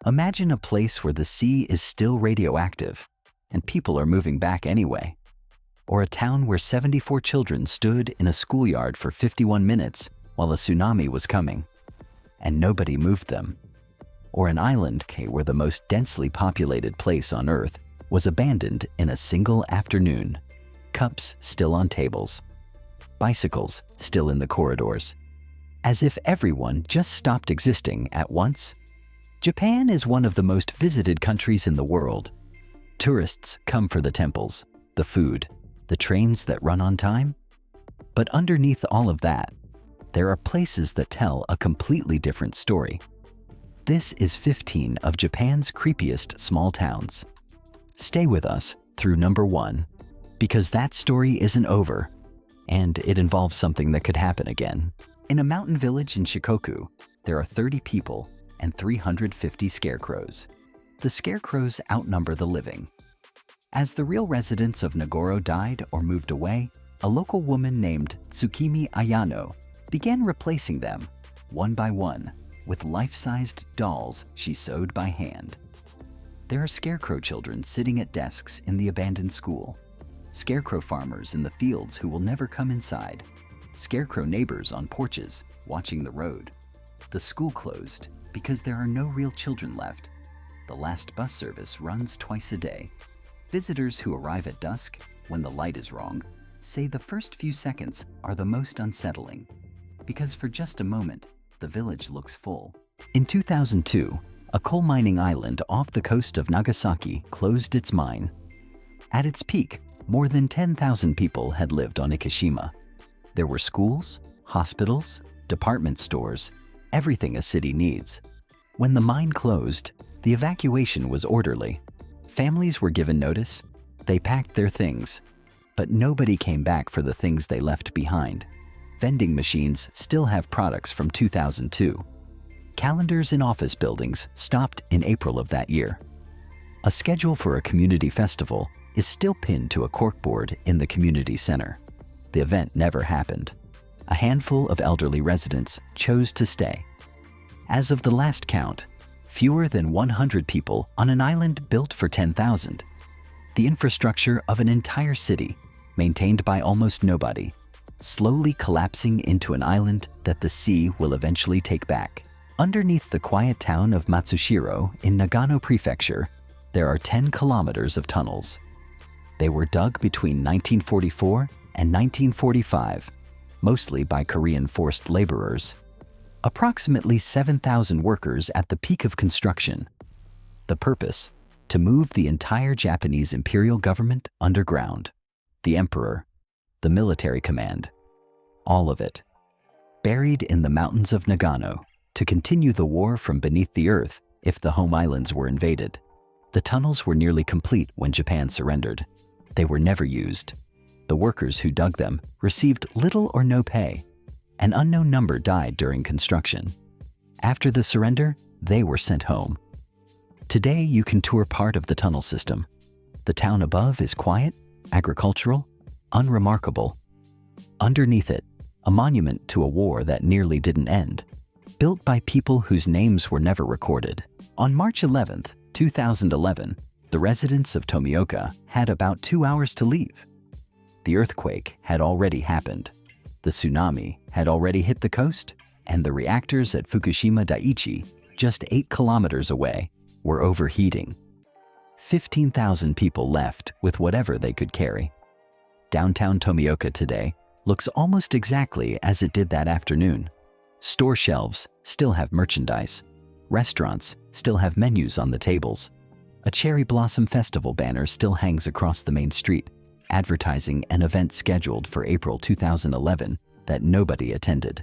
Imagine a place where the sea is still radioactive and people are moving back anyway. Or a town where 74 children stood in a schoolyard for 51 minutes while a tsunami was coming, and nobody moved them. Or an island where the most densely populated place on Earth was abandoned in a single afternoon. Cups still on tables, bicycles still in the corridors, as if everyone just stopped existing at once. Japan is one of the most visited countries in the world. Tourists come for the temples, the food, the trains that run on time. But underneath all of that, there are places that tell a completely different story. This is 15 of Japan's creepiest small towns. Stay with us through number 1, because that story isn't over, and it involves something that could happen again. In a mountain village in Shikoku, there are 30 people and 350 scarecrows. The scarecrows outnumber the living. As the real residents of Nagoro died or moved away, a local woman named Tsukimi Ayano began replacing them, one by one, with life-sized dolls she sewed by hand. There are scarecrow children sitting at desks in the abandoned school, scarecrow farmers in the fields who will never come inside, scarecrow neighbors on porches watching the road. The school closed because there are no real children left. The last bus service runs twice a day. Visitors who arrive at dusk, when the light is wrong, say the first few seconds are the most unsettling, because for just a moment, the village looks full. In 2002, a coal mining island off the coast of Nagasaki closed its mine. At its peak, more than 10,000 people had lived on Ikeshima. There were schools, hospitals, department stores, everything a city needs. When the mine closed, the evacuation was orderly. Families were given notice, they packed their things, but nobody came back for the things they left behind. Vending machines still have products from 2002. Calendars in office buildings stopped in April of that year. A schedule for a community festival is still pinned to a corkboard in the community center. The event never happened. A handful of elderly residents chose to stay. As of the last count, fewer than 100 people on an island built for 10,000. The infrastructure of an entire city, maintained by almost nobody, slowly collapsing into an island that the sea will eventually take back. Underneath the quiet town of Matsushiro in Nagano Prefecture, there are 10 kilometers of tunnels. They were dug between 1944 and 1945, mostly by Korean forced laborers. Approximately 7,000 workers at the peak of construction. The purpose? To move the entire Japanese imperial government underground. The emperor, the military command, all of it. Buried in the mountains of Nagano to continue the war from beneath the earth if the home islands were invaded. The tunnels were nearly complete when Japan surrendered. They were never used. The workers who dug them received little or no pay. An unknown number died during construction. After the surrender, they were sent home. Today, you can tour part of the tunnel system. The town above is quiet, agricultural, unremarkable. Underneath it, a monument to a war that nearly didn't end, built by people whose names were never recorded. On March 11, 2011, the residents of Tomioka had about 2 hours to leave. The earthquake had already happened. The tsunami had already hit the coast, and the reactors at Fukushima Daiichi, just 8 kilometers away, were overheating. 15,000 people left with whatever they could carry. Downtown Tomioka today looks almost exactly as it did that afternoon. Store shelves still have merchandise. Restaurants still have menus on the tables. A cherry blossom festival banner still hangs across the main street, advertising an event scheduled for April 2011 that nobody attended.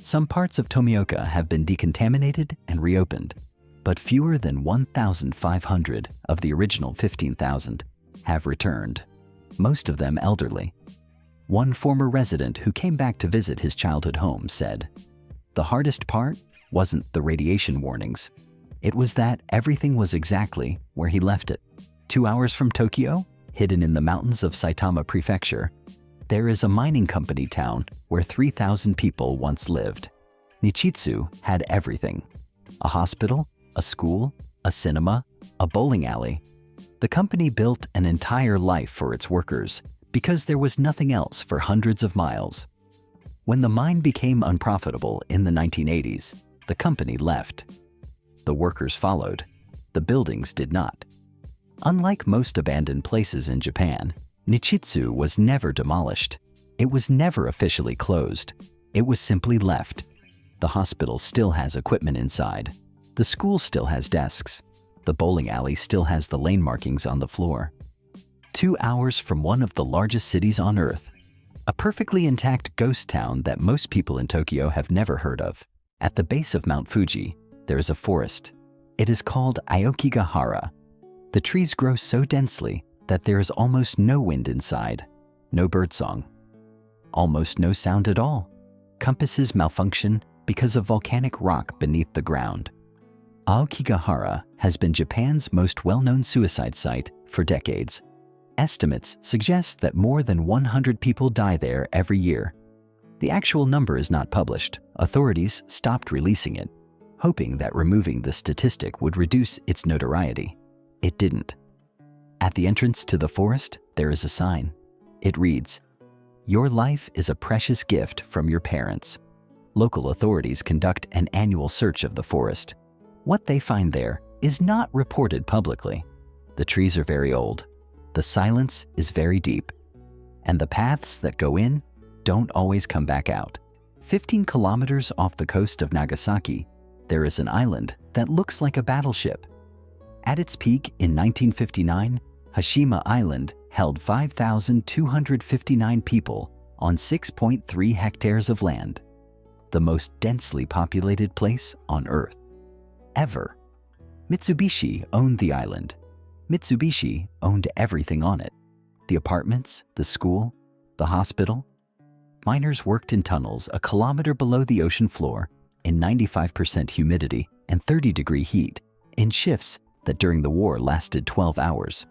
Some parts of Tomioka have been decontaminated and reopened, but fewer than 1,500 of the original 15,000 have returned, most of them elderly. One former resident who came back to visit his childhood home said, "The hardest part wasn't the radiation warnings. It was that everything was exactly where he left it. 2 hours from Tokyo, hidden in the mountains of Saitama Prefecture, there is a mining company town where 3,000 people once lived. Nichitsu had everything: a hospital, a school, a cinema, a bowling alley. The company built an entire life for its workers because there was nothing else for hundreds of miles. When the mine became unprofitable in the 1980s, the company left. The workers followed. The buildings did not. Unlike most abandoned places in Japan, Nichitsu was never demolished. It was never officially closed. It was simply left. The hospital still has equipment inside. The school still has desks. The bowling alley still has the lane markings on the floor. 2 hours from one of the largest cities on Earth, a perfectly intact ghost town that most people in Tokyo have never heard of. At the base of Mount Fuji, there is a forest. It is called Aokigahara. The trees grow so densely that there is almost no wind inside, no birdsong, almost no sound at all. Compasses malfunction because of volcanic rock beneath the ground. Aokigahara has been Japan's most well-known suicide site for decades. Estimates suggest that more than 100 people die there every year. The actual number is not published. Authorities stopped releasing it, hoping that removing the statistic would reduce its notoriety. It didn't. At the entrance to the forest, there is a sign. It reads, "Your life is a precious gift from your parents." Local authorities conduct an annual search of the forest. What they find there is not reported publicly. The trees are very old. The silence is very deep. And the paths that go in don't always come back out. 15 kilometers off the coast of Nagasaki, there is an island that looks like a battleship. At its peak in 1959, Hashima Island held 5,259 people on 6.3 hectares of land, the most densely populated place on Earth ever. Mitsubishi owned the island. Mitsubishi owned everything on it: the apartments, the school, the hospital. Miners worked in tunnels a kilometer below the ocean floor in 95% humidity and 30-degree heat, in shifts that during the war lasted 12 hours.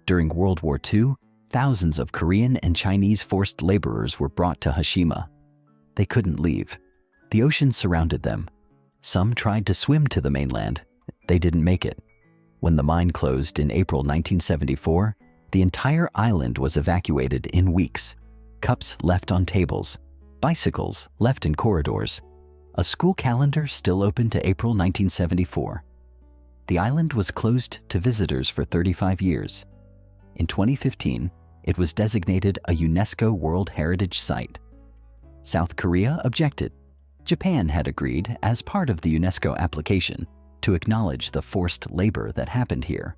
During World War II, thousands of Korean and Chinese forced laborers were brought to Hashima. They couldn't leave. The ocean surrounded them. Some tried to swim to the mainland. They didn't make it. When the mine closed in April 1974, the entire island was evacuated in weeks. Cups left on tables, bicycles left in corridors, a school calendar still open to April 1974. The island was closed to visitors for 35 years. In 2015, it was designated a UNESCO World Heritage Site. South Korea objected. Japan had agreed, as part of the UNESCO application, to acknowledge the forced labor that happened here.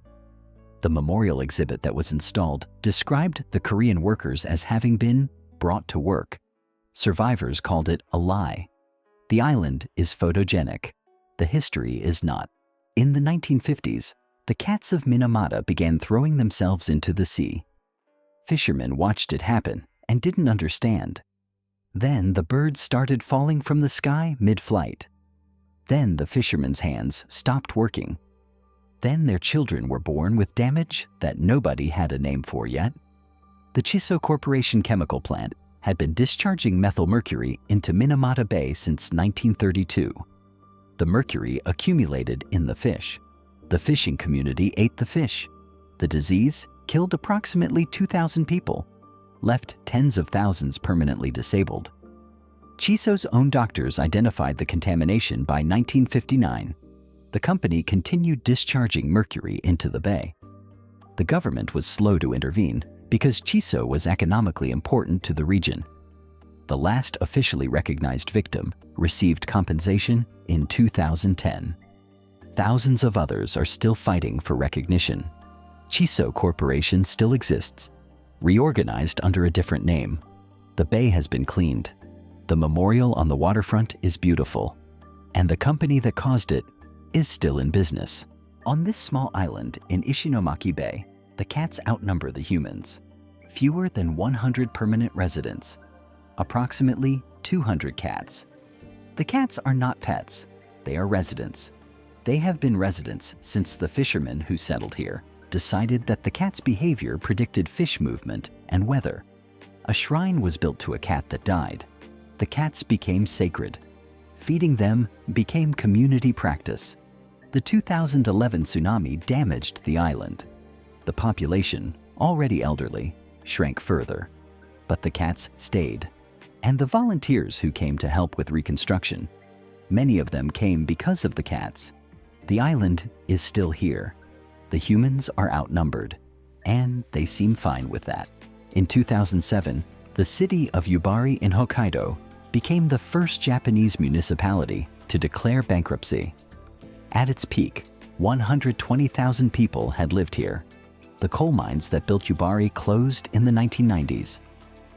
The memorial exhibit that was installed described the Korean workers as having been brought to work. Survivors called it a lie. The island is photogenic. The history is not. In the 1950s, the cats of Minamata began throwing themselves into the sea. Fishermen watched it happen and didn't understand. Then the birds started falling from the sky mid-flight. Then the fishermen's hands stopped working. Then their children were born with damage that nobody had a name for yet. The Chiso Corporation chemical plant had been discharging methyl mercury into Minamata Bay since 1932. The mercury accumulated in the fish. The fishing community ate the fish. The disease killed approximately 2,000 people, left tens of thousands permanently disabled. Chiso's own doctors identified the contamination by 1959. The company continued discharging mercury into the bay. The government was slow to intervene because Chiso was economically important to the region. The last officially recognized victim received compensation in 2010. Thousands of others are still fighting for recognition. Chiso Corporation still exists, reorganized under a different name. The bay has been cleaned. The memorial on the waterfront is beautiful, and the company that caused it is still in business. On this small island in Ishinomaki Bay, the cats outnumber the humans. Fewer than 100 permanent residents, approximately 200 cats. The cats are not pets, they are residents. They have been residents since the fishermen who settled here decided that the cat's behavior predicted fish movement and weather. A shrine was built to a cat that died. The cats became sacred. Feeding them became community practice. The The 2011 tsunami damaged the island. The population, already elderly, shrank further. But the cats stayed. And the volunteers who came to help with reconstruction, many of them came because of the cats. The island is still here. The humans are outnumbered, and they seem fine with that. In 2007, the city of Yubari in Hokkaido became the first Japanese municipality to declare bankruptcy. At its peak, 120,000 people had lived here. The coal mines that built Yubari closed in the 1990s.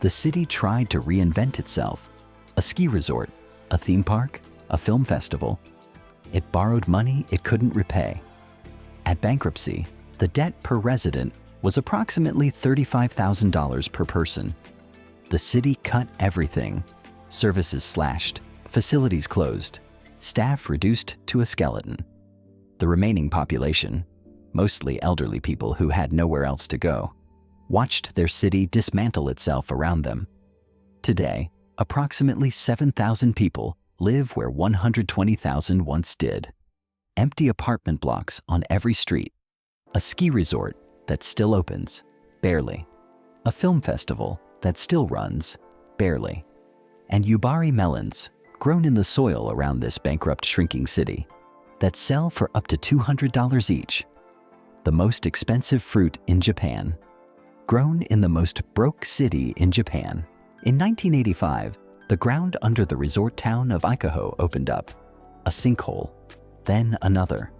The city tried to reinvent itself. A ski resort, a theme park, a film festival. It borrowed money it couldn't repay. At bankruptcy, the debt per resident was approximately $35,000 per person. The city cut everything. Services slashed, facilities closed, staff reduced to a skeleton. The remaining population, mostly elderly people who had nowhere else to go, watched their city dismantle itself around them. Today, approximately 7,000 people live where 120,000 once did. Empty apartment blocks on every street. A ski resort that still opens, barely. A film festival that still runs, barely. And Yubari melons, grown in the soil around this bankrupt shrinking city, that sell for up to $200 each. The most expensive fruit in Japan. Grown in the most broke city in Japan. In 1985, the ground under the resort town of Ikaho opened up. A sinkhole, then another.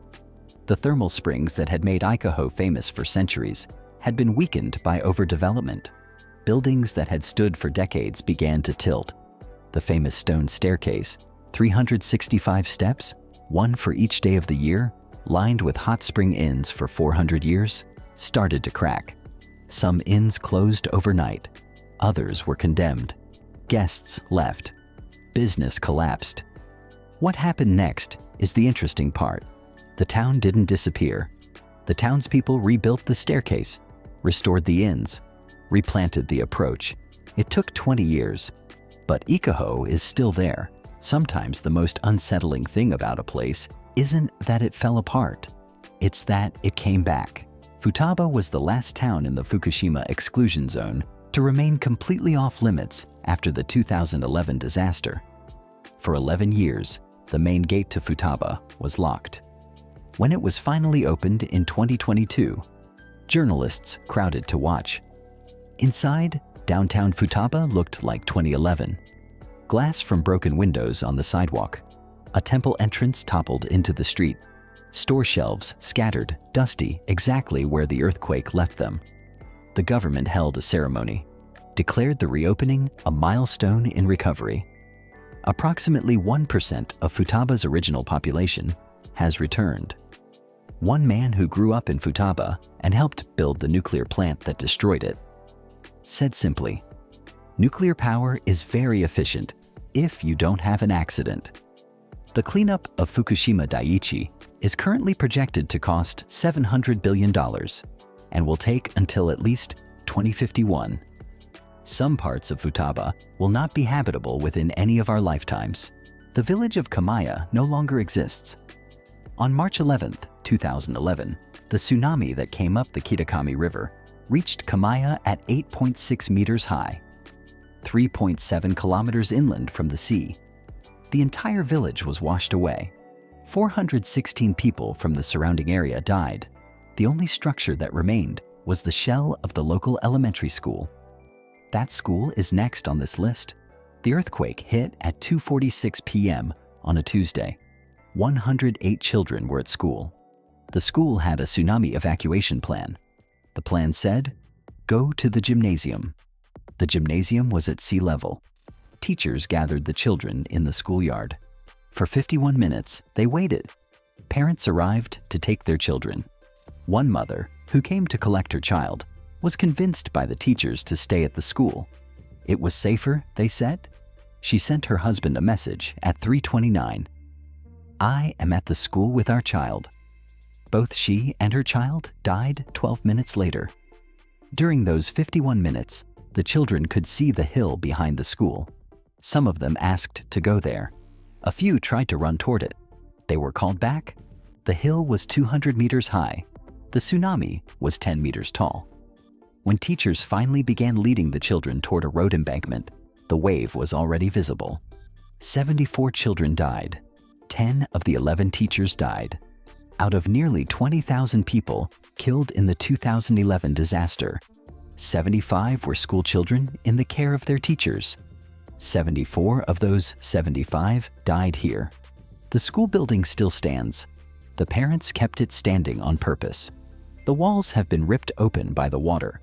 The thermal springs that had made Ikaho famous for centuries had been weakened by overdevelopment. Buildings that had stood for decades began to tilt. The famous stone staircase, 365 steps, one for each day of the year, lined with hot spring inns for 400 years, started to crack. Some inns closed overnight. Others were condemned. Guests left. Business collapsed. What happened next is the interesting part. The town didn't disappear. The townspeople rebuilt the staircase, restored the inns, replanted the approach. It took 20 years, but Ikaho is still there. Sometimes the most unsettling thing about a place isn't that it fell apart. It's that it came back. Futaba was the last town in the Fukushima exclusion zone to remain completely off limits after the 2011 disaster. For 11 years, the main gate to Futaba was locked. When it was finally opened in 2022, journalists crowded to watch. Inside, downtown Futaba looked like 2011. Glass from broken windows on the sidewalk. A temple entrance toppled into the street. Store shelves scattered, dusty, exactly where the earthquake left them. The government held a ceremony, declared the reopening a milestone in recovery. Approximately 1% of Futaba's original population has returned. One man who grew up in Futaba and helped build the nuclear plant that destroyed it said simply, "Nuclear power is very efficient if you don't have an accident." The cleanup of Fukushima Daiichi is currently projected to cost $700 billion and will take until at least 2051. Some parts of Futaba will not be habitable within any of our lifetimes. The village of Kamaya no longer exists. On March 11, 2011, the tsunami that came up the Kitakami River reached Kamaya at 8.6 meters high, 3.7 kilometers inland from the sea. The entire village was washed away. 416 people from the surrounding area died. The only structure that remained was the shell of the local elementary school. That school is next on this list. The earthquake hit at 2:46 p.m. on a Tuesday. 108 children were at school. The school had a tsunami evacuation plan. The plan said, "Go to the gymnasium." The gymnasium was at sea level. Teachers gathered the children in the schoolyard. For 51 minutes, they waited. Parents arrived to take their children. One mother, who came to collect her child, was convinced by the teachers to stay at the school. It was safer, they said. She sent her husband a message at 3:29. "I am at the school with our child." Both she and her child died 12 minutes later. During those 51 minutes, the children could see the hill behind the school. Some of them asked to go there. A few tried to run toward it. They were called back. The hill was 200 meters high. The tsunami was 10 meters tall. When teachers finally began leading the children toward a road embankment, the wave was already visible. 74 children died. 10 of the 11 teachers died. Out of nearly 20,000 people killed in the 2011 disaster, 75 were school children in the care of their teachers. 74 of those 75 died here. The school building still stands. The parents kept it standing on purpose. The walls have been ripped open by the water.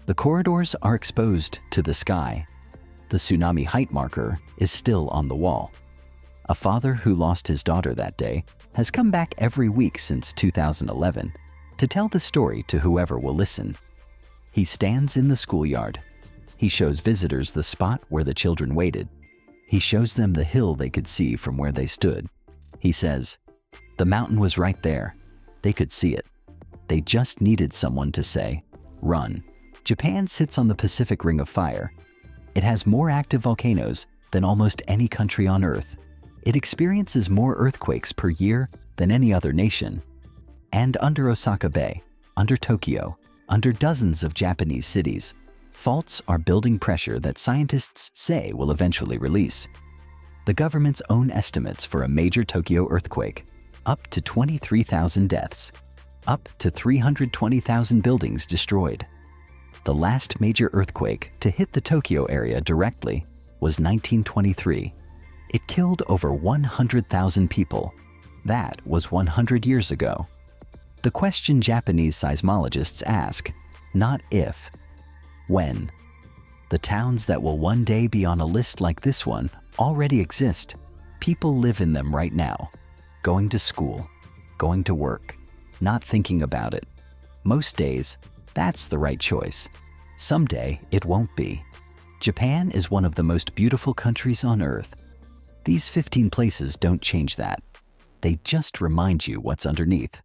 The corridors are exposed to the sky. The tsunami height marker is still on the wall. A father who lost his daughter that day has come back every week since 2011 to tell the story to whoever will listen. He stands in the schoolyard. He shows visitors the spot where the children waited. He shows them the hill they could see from where they stood. He says, "The mountain was right there. They could see it. They just needed someone to say, 'Run.'" Japan sits on the Pacific Ring of Fire. It has more active volcanoes than almost any country on Earth. It experiences more earthquakes per year than any other nation. And under Osaka Bay, under Tokyo, under dozens of Japanese cities, faults are building pressure that scientists say will eventually release. The government's own estimates for a major Tokyo earthquake: up to 23,000 deaths, up to 320,000 buildings destroyed. The last major earthquake to hit the Tokyo area directly was 1923. It killed over 100,000 people. That was 100 years ago. The question Japanese seismologists ask, not if, when. The towns that will one day be on a list like this one already exist. People live in them right now, going to school, going to work, not thinking about it. Most days, that's the right choice. Someday, it won't be. Japan is one of the most beautiful countries on Earth. These 15 places don't change that. They just remind you what's underneath.